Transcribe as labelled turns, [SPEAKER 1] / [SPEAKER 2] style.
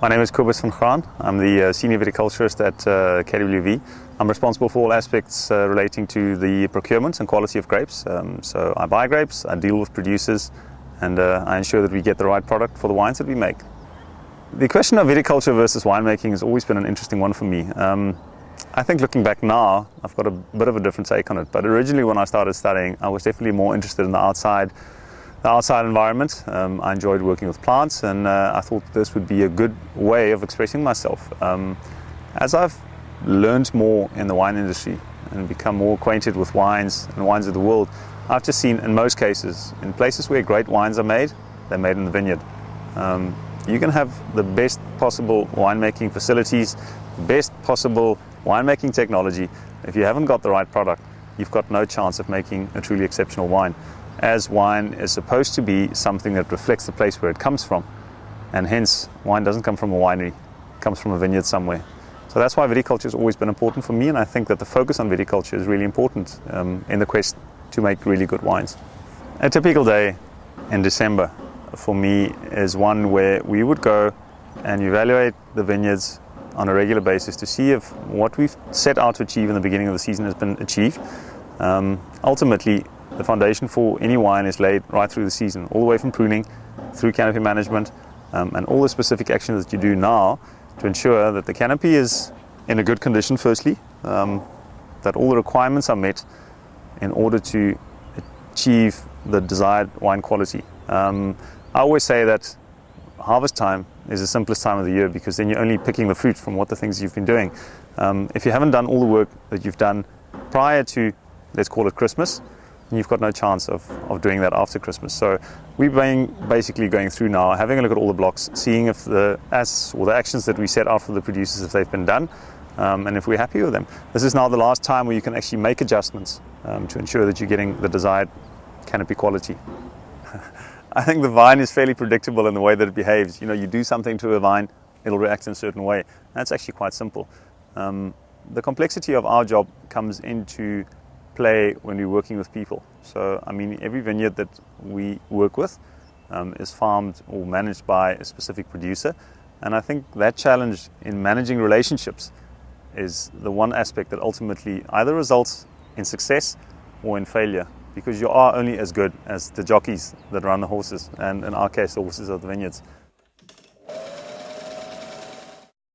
[SPEAKER 1] My name is Cobus KWV. I'm the senior viticulturist at KWV. I'm responsible for all aspects relating to the procurement and quality of grapes. So I buy grapes, I deal with producers, and I ensure that we get the right product for the wines that we make. The question of viticulture versus winemaking has always been an interesting one for me. I think looking back now, I've got a bit of a different take on it. But originally when I started studying, I was definitely more interested in the outside environment. I enjoyed working with plants, and I thought this would be a good way of expressing myself. As I've learned more in the wine industry and become more acquainted with wines and wines of the world, I've just seen in most cases, in places where great wines are made, they're made in the vineyard. You can have the best possible winemaking facilities, best possible winemaking technology. If you haven't got the right product, you've got no chance of making a truly exceptional wine. As wine is supposed to be something that reflects the place where it comes from, and hence wine doesn't come from a winery, it comes from a vineyard somewhere. So that's why viticulture has always been important for me, and I think that the focus on viticulture is really important in the quest to make really good wines. A typical day in December for me is one where we would go and evaluate the vineyards on a regular basis to see if what we've set out to achieve in the beginning of the season has been achieved. Ultimately, the foundation for any wine is laid right through the season, all the way from pruning, through canopy management, and all the specific actions that you do now to ensure that the canopy is in a good condition firstly, that all the requirements are met in order to achieve the desired wine quality. I always say that harvest time is the simplest time of the year, because then you're only picking the fruit from what the things you've been doing. If you haven't done all the work that you've done prior to, let's call it Christmas, you've got no chance of doing that after Christmas. So we're basically going through now, having a look at all the blocks, seeing if the actions that we set out for the producers, if they've been done, and if we're happy with them. This is now the last time where you can actually make adjustments to ensure that you're getting the desired canopy quality. I think the vine is fairly predictable in the way that it behaves. You do something to a vine, it'll react in a certain way. That's actually quite simple. The complexity of our job comes into play when we're working with people. So, every vineyard that we work with is farmed or managed by a specific producer. And I think that challenge in managing relationships is the one aspect that ultimately either results in success or in failure, because you are only as good as the jockeys that run the horses, and in our case, the horses of the vineyards.